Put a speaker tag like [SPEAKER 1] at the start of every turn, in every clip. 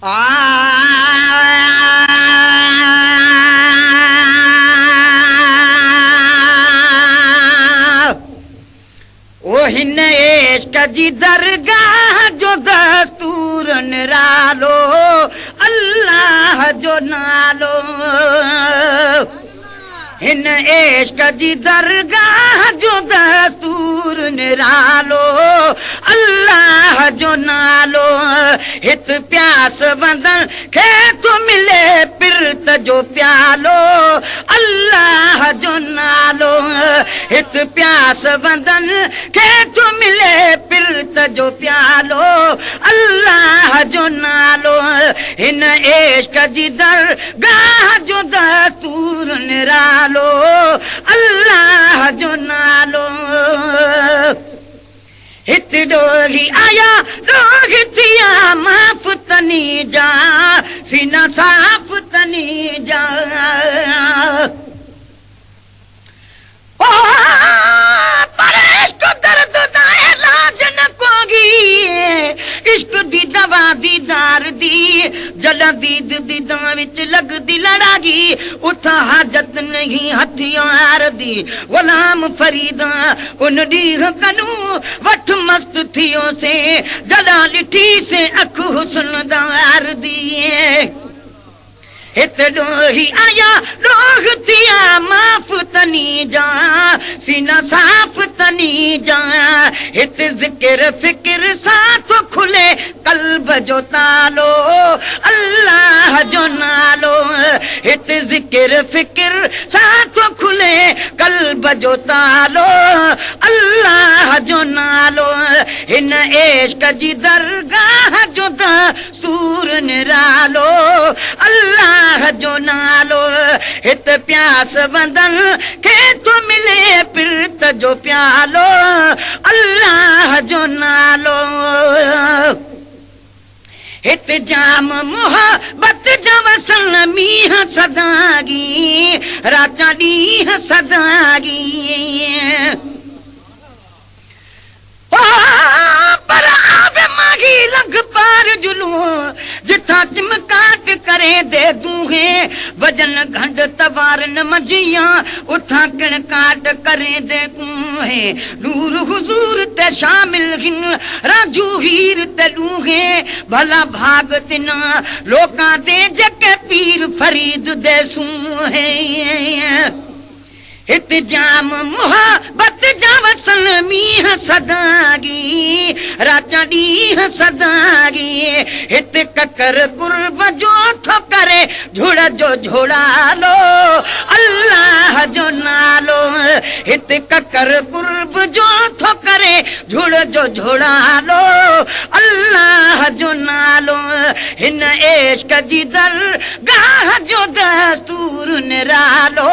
[SPEAKER 1] ओ हिन इश्क जी दरगाह जो दस्तूर निरालो अल्लाह जो नालो हिन इश्क जी दरगाह जो दस्तूर निरालो अल्लाह जो नालो हित प्यास बंदन खे तो मिले पिरत जो प्यालो अल्लाह जो नालो हित प्यास बंदन खे तो मिले पिरत जो प्यालो अल्लाह जो नालो हिन इश्क जी दरगाह जो दस्तूर निरालो अल्लाह जो नालो हित डोली आया रोग थिया माफ तनी जा सीना साफ तनी जा ओ पर इश्क दर्द दा इलाज न कोगी इश्क दी दवा दीदार दी जला दीद दीदां विच लगदी लड़ागी उथा हाजत नहीं हथियार दी गुलाम फरीदा उन डीह कनू वठ मस्त थियो से जला लिठी से अख हुस्न दार दी हित डोही आया रोग थिया माफ तनी जा सीना साफ तनी जा हित जिक्र फिक्र साथ खुले कल्ब जो तालो अल्लाह जो नालो हित जिक्र फिक्र साथ खुले कल्ब जो तालो अल्लाह जो नालो हिन इश्क जी दरगाह जो दस्तूर निरालो अल्लाह जो नालो हित प्यास बंदन के तो मिले पिरत जो प्यालो अल्लाह जो नालो हित जाम मोहब्बत जवसन मीह सदागी राजा ॾींह सदागी पर आवे माही लंघ पार जुलू जिथा चिमकाट करे दे दूहे वजन घंड तवार न मजिया उथा किण काट करे दे कूहे नूर हुजूर ते शामिल हिन राजू हीर ते दूहे भला भाग तिना लोकां दे जके पीर फरीद दे सूहे हित जाम मोहब्बत जवसन मीह सदागी राजा ॾींह सदागी हित ककर कुर्ब जो थो करे झुड़ जो झोड़ालो अल्लाह जो नालो हित ककर कुर्ब जो थो करे झुड़ जो झोड़ालो अल्लाह जो नालो हिन इश्क जी दरगाह जो दस्तूर निरालो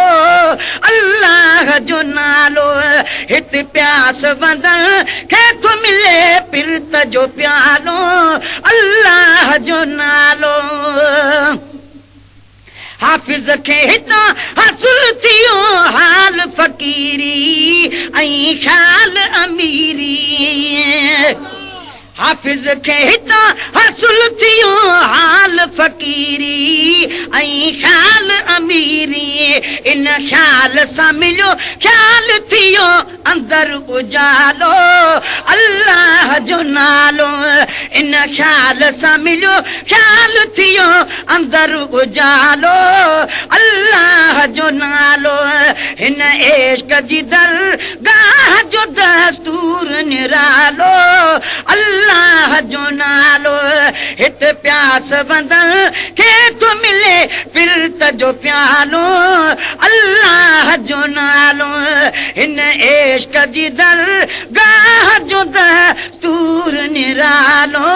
[SPEAKER 1] अल्लाह जो नालो हित प्यास बंदन खे तो मिले पिरत जो प्यालो अल्लाह जो नालो हाफिज खे हितां हासिल थियो हाल फकीरी ऐं ख्याल अमीरी हाफिज खे हितां हासिल थियो हाल फकीरी ऐं ख्याल अमीरी इन ख्याल सां मिलियो ख्याल थियो अंदर उजालो अल्लाह जो नालो इन ख्याल सां मिलियो ख्याल थियो अंदर उजालो अल्लाह जो नालो हिन इश्क जी दरगाह जो दस्तूर निरालो अल्लाह जो नालो हित प्यास बंदन खे तो मिले पिरत जो प्यालो अल्लाह जो नालो हिन इश्क जी दरगाह जो दस्तूर निरालो